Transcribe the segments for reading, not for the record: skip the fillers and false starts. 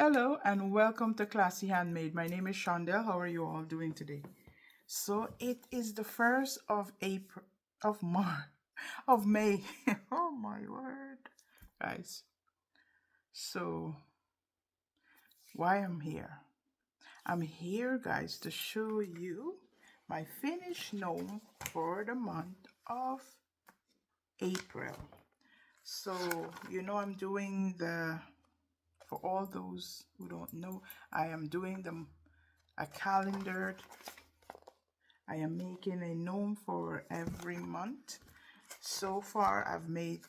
Hello and welcome to Classy Handmade. My name is Shondell. How are you all doing today? So it is the 1st of April, of March, of May. Oh my word, guys. So why I'm here? I'm here, guys, to show you my finished gnome for the month of April. So, I'm doing for all those who don't know, I am doing a calendar. I am making a gnome for every month. So far, I've made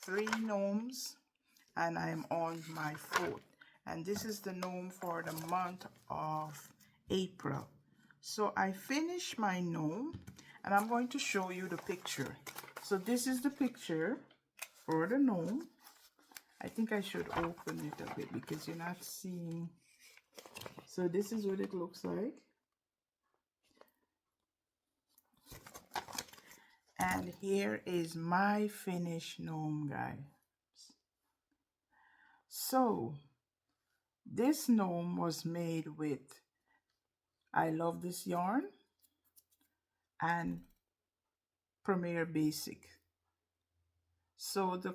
3 gnomes and I'm on my 4th. And this is the gnome for the month of April. So I finished my gnome and I'm going to show you the picture. So this is the picture for the gnome. I think I should open it a bit because you're not seeing. So this is what it looks like. And here is my finished gnome, guys. So this gnome was made with I Love This Yarn and Premier Basic. So the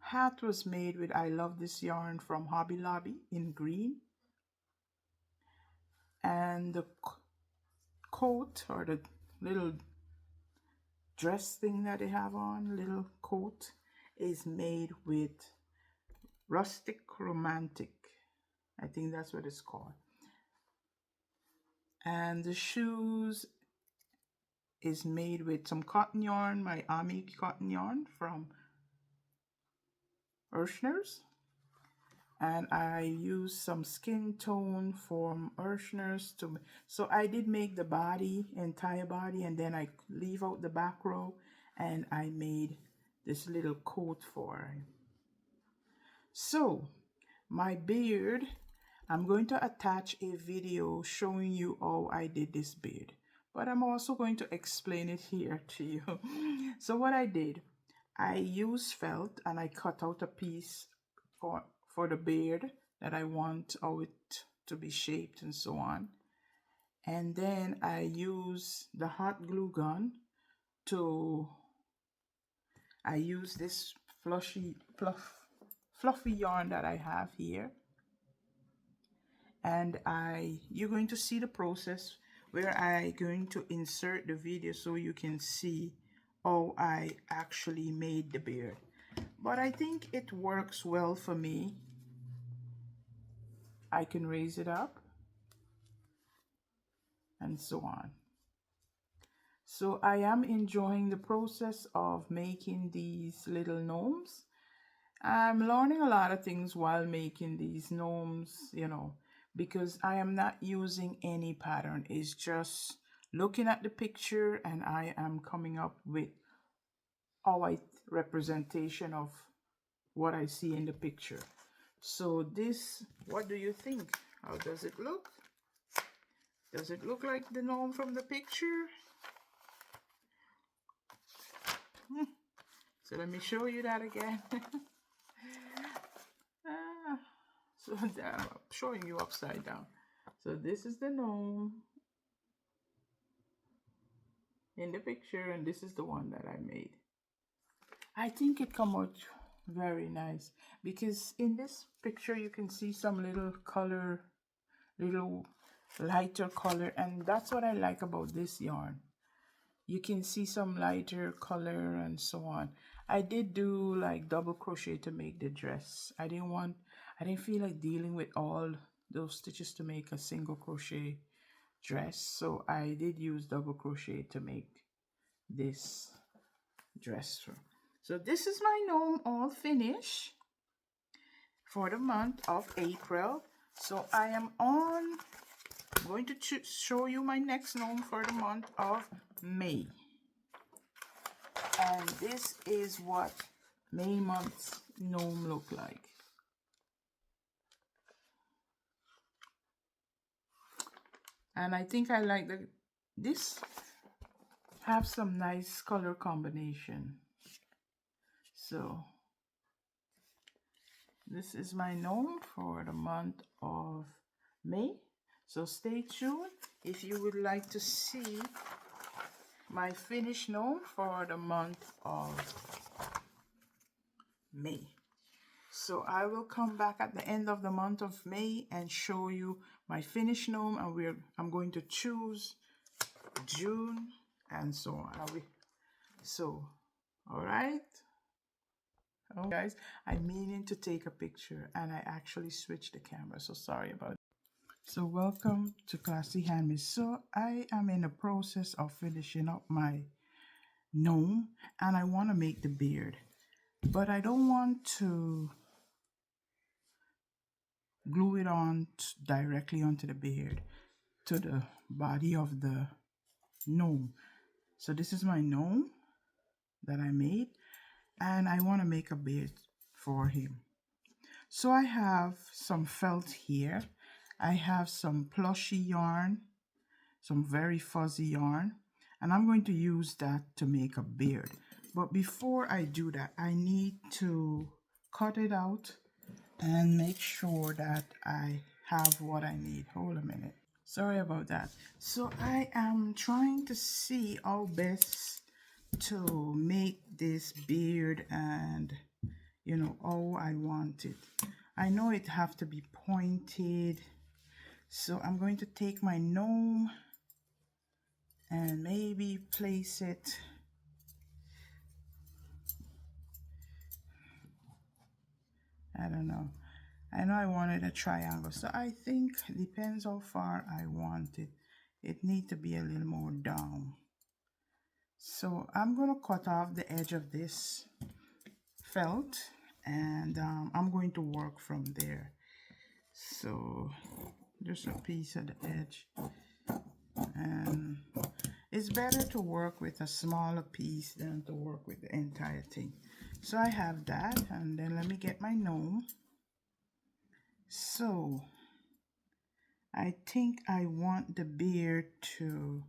hat was made with I Love This Yarn from Hobby Lobby in green. And the coat, or the little dress thing that they have on, little coat, is made with Rustic Romantic. I think that's what it's called. And the shoes is made with some cotton yarn, my Ami cotton yarn from Urshner's. And I used some skin tone from Urshner's so I did make the body, entire body, and then I leave out the back row and I made this little coat for it. So my beard, I'm going to attach a video showing you how I did this beard, but I'm also going to explain it here to you. So what I did, I used felt and I cut out a piece for the beard that I want how it to be shaped and so on. And then I use the hot glue gun I use this fluffy yarn that I have here. And you're going to see the process where I'm going to insert the video so you can see how I actually made the beard. But I think it works well for me. I can raise it up and so on. So I am enjoying the process of making these little gnomes. I'm learning a lot of things while making these gnomes, because I am not using any pattern. It's just looking at the picture and I am coming up with our representation of what I see in the picture. So this, what do you think? How does it look? Does it look like the gnome from the picture? So let me show you that again. So I'm showing you upside down. So this is the gnome in the picture, and this is the one that I made. I think it come out very nice because in this picture you can see some little lighter color, and that's what I like about this yarn. You can see some lighter color and so on. I did do like double crochet to make the dress. I didn't feel like dealing with all those stitches to make a single crochet dress, so I did use double crochet to make this dress. So this is my gnome all finished for the month of April. So I am going to show you my next gnome for the month of May. And this is what May month's gnome look like. And I think I like this have some nice color combination. So This is my gnome for the month of May. So stay tuned if you would like to see my finished gnome for the month of May. So I will come back at the end of the month of May and show you my finished gnome, and I'm going to choose June and so on. All right. Oh, guys, I'm meaning to take a picture and I actually switched the camera, so sorry about it. So welcome to Classy Handmade. So I am in the process of finishing up my gnome and I want to make the beard, but I don't want to glue it on directly onto the beard, to the body of the gnome. So this is my gnome that I made and I want to make a beard for him. So I have some felt here. I have some plushy yarn, some very fuzzy yarn, and I'm going to use that to make a beard. But before I do that, I need to cut it out and make sure that I have what I need. Hold a minute. Sorry about that. So I am trying to see how best to make this beard and you know how I want it. I know it have to be pointed, so I'm going to take my gnome and maybe place it I don't know. I know I wanted a triangle, so I think it depends how far I want it. It needs to be a little more down. So I'm going to cut off the edge of this felt and I'm going to work from there. So just a piece of the edge, and it's better to work with a smaller piece than to work with the entire thing. So I have that, and then let me get my gnome. So I think I want the beard to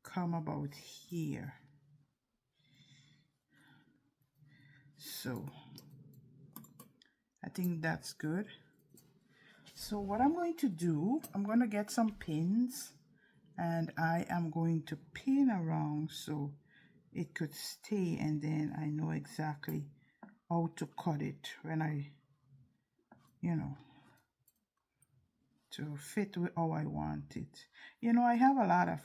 come about here. So I think that's good. So what I'm going to do, I'm going to get some pins and I am going to pin around so it could stay, and then I know exactly how to cut it when I, you know, to fit with how I want it. You know, I have a lot of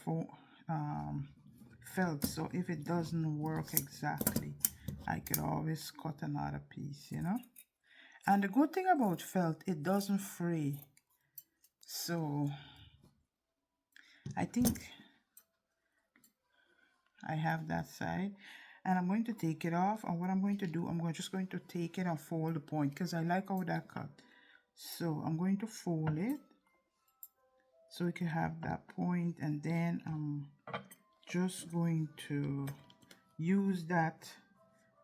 felt, so if it doesn't work exactly, I could always cut another piece, you know. And the good thing about felt, it doesn't fray. So I think I have that side, and I'm going to take it off, and what I'm going to do, just going to take it and fold the point because I like how that cut. So I'm going to fold it so we can have that point, and then I'm just going to use that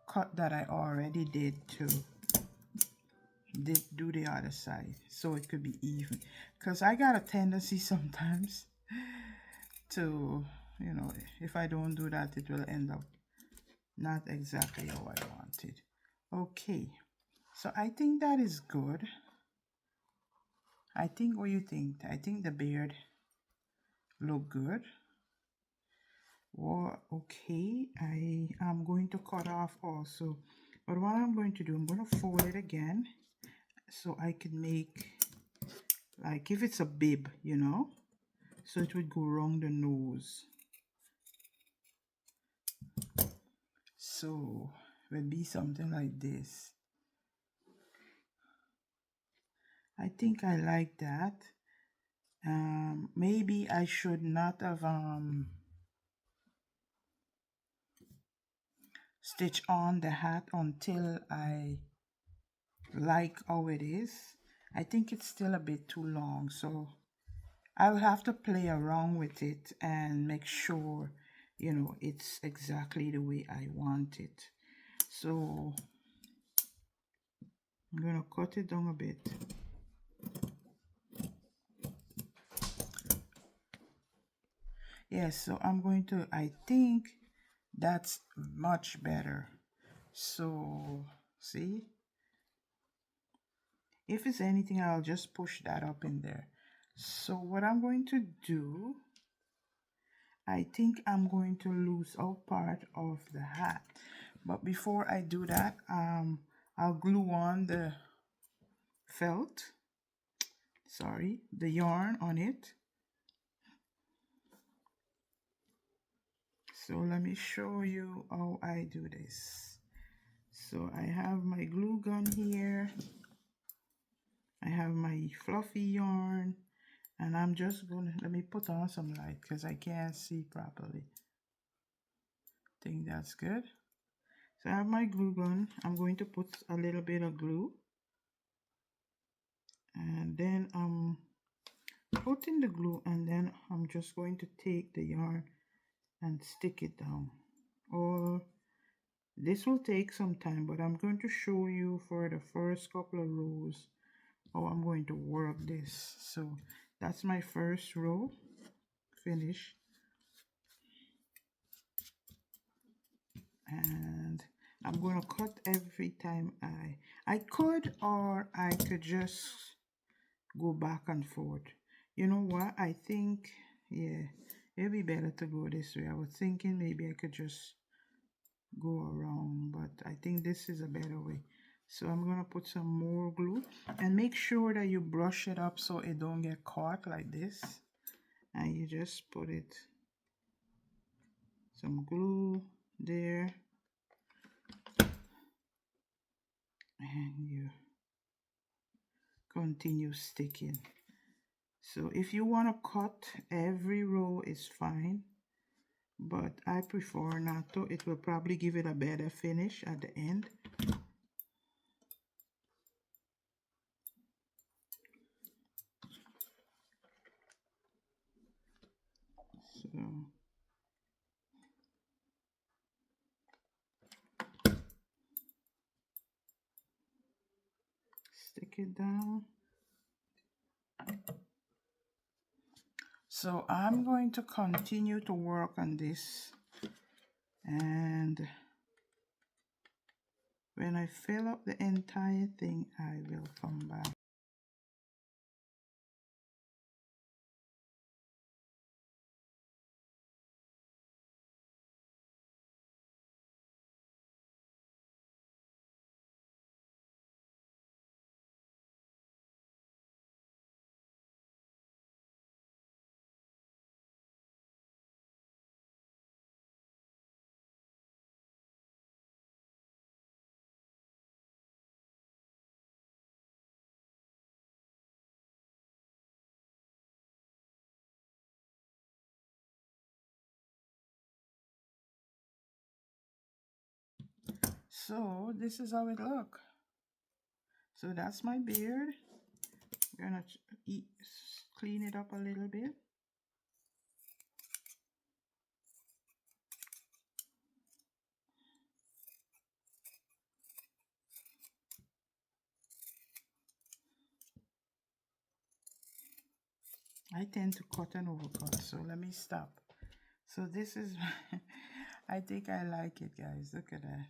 cut that I already did to do the other side so it could be even, because I got a tendency sometimes to, you know, if I don't do that, it will end up not exactly how I wanted. Okay, so I think that is good. I think, what you think? I think the beard look good. Well, okay, I am going to cut off also, but what I'm going to do, I'm going to fold it again so I can make, like, if it's a bib, you know, so it would go around the nose. So it would be something like this. I think I like that. Maybe I should not have stitch on the hat until I like how it is. I think it's still a bit too long, so I'll have to play around with it and make sure, you know, it's exactly the way I want it. So I'm gonna cut it down a bit. Yes, so I'm going to, I think that's much better. So see, If it's anything, I'll just push that up in there. So what I'm going to do, I think I'm going to lose out part of the hat. But before I do that, I'll glue on the felt, sorry, the yarn on it. So let me show you how I do this. So I have my glue gun here. I have my fluffy yarn, and I'm just gonna, let me put on some light because I can't see properly. Think that's good. So I have my glue gun. I'm going to put a little bit of glue, and then I'm putting the glue, and then I'm just going to take the yarn and stick it down. Or this will take some time, but I'm going to show you for the first couple of rows how I'm going to work this. So that's my first row finish, and I'm going to cut every time I could, or I could just go back and forth. You know what, I think, yeah, it'd be better to go this way. I was thinking maybe I could just go around, but I think this is a better way. So I'm gonna put some more glue, and make sure that you brush it up so it don't get caught like this, and you just put it, some glue there, and you continue sticking. So if you want to cut every row is fine, but I prefer not to. It will probably give it a better finish at the end. So stick it down. So I'm going to continue to work on this, and when I fill up the entire thing, I will come back. So this is how it looks. So that's my beard. I'm gonna clean it up a little bit. I tend to cut and overcut, so let me stop. So this is, I think I like it, guys. Look at that.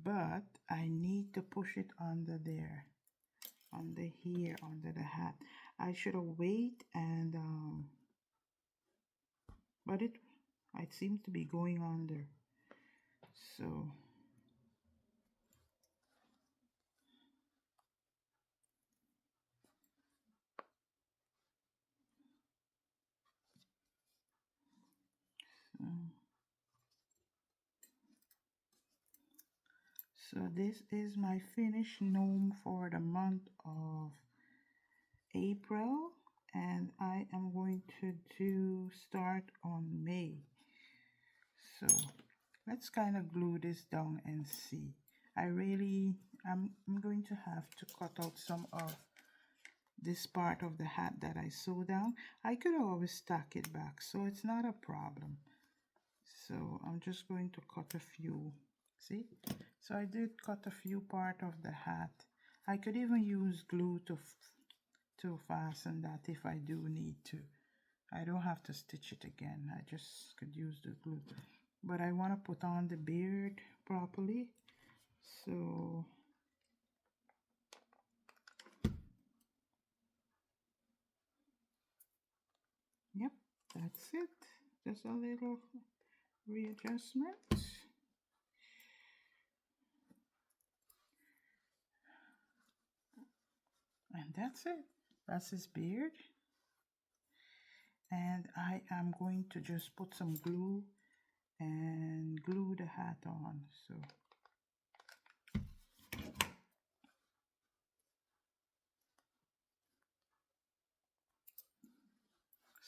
But I need to push it under there, under here, under the hat. I should have waited, and but it seems to be going under. So so this is my finished gnome for the month of April, and I am going to start on May. So let's kind of glue this down and see. I'm going to have to cut out some of this part of the hat that I sew down. I could always stack it back, so it's not a problem. So I'm just going to cut a few. See? So I did cut a few part of the hat. I could even use glue to fasten that if I do need to. I don't have to stitch it again. I just could use the glue. But I want to put on the beard properly. So That's it. Just a little readjustment. And that's it. That's his beard. And I am going to just put some glue and glue the hat on.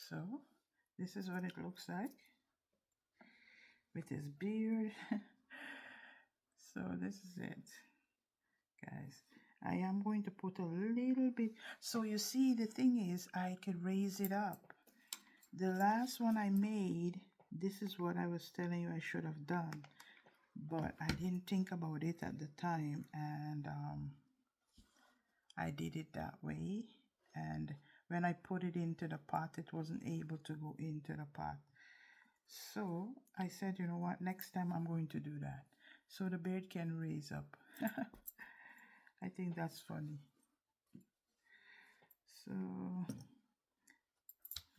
So this is what it looks like with his beard. So this is it, guys. I am going to put a little bit. So you see, the thing is, I could raise it up. The last one I made, this is what I was telling you I should have done, but I didn't think about it at the time, and I did it that way. And when I put it into the pot, it wasn't able to go into the pot. So I said, you know what, next time I'm going to do that, so the beard can raise up. I think that's funny. So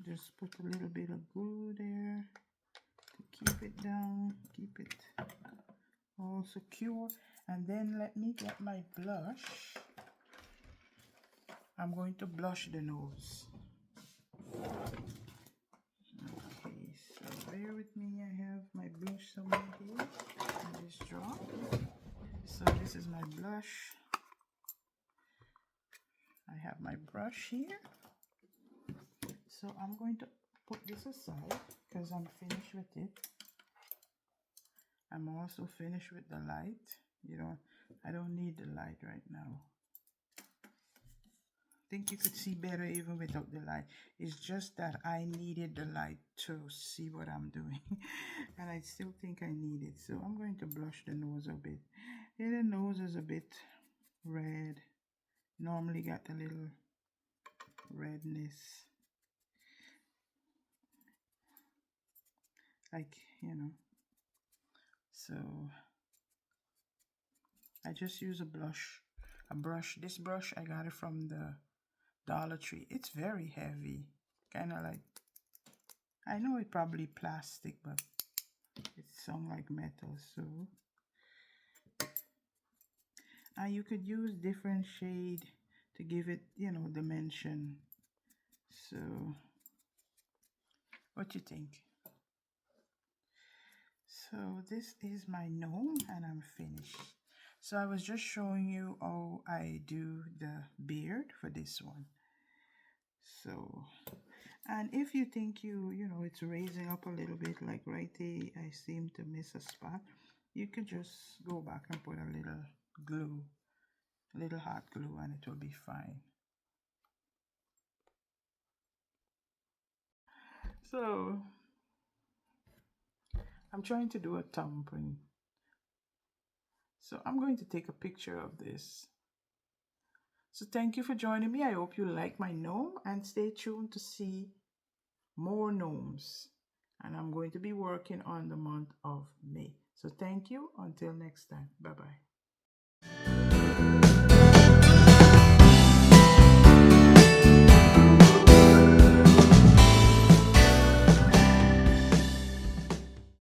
just put a little bit of glue there to keep it down, keep it all secure. And then let me get my blush. I'm going to blush the nose. Okay, so bear with me. I have my blush somewhere here in this drawer. So this is my blush. I have my brush here. So I'm going to put this aside because I'm finished with it. I'm also finished with the light. You know, I don't need the light right now. I think you could see better even without the light. It's just that I needed the light to see what I'm doing. And I still think I need it. So I'm going to blush the nose a bit. And the nose is a bit red. Normally got a little redness. Like, you know. So I just use a brush. This brush, I got it from the Dollar Tree. It's very heavy. Kind of like, I know it's probably plastic, but it sounds like metal. So you could use different shade to give it, you know, dimension. So what you think? So this is my gnome and I'm finished. So I was just showing you how I do the beard for this one. So, and if you think you know, it's raising up a little bit, like right there, I seem to miss a spot, you could just go back and put a little glue, a little hot glue, and it will be fine. So, I'm trying to do a thumbprint. So I'm going to take a picture of this. So thank you for joining me. I hope you like my gnome and stay tuned to see more gnomes. And I'm going to be working on the month of May. So thank you. Until next time. Bye-bye.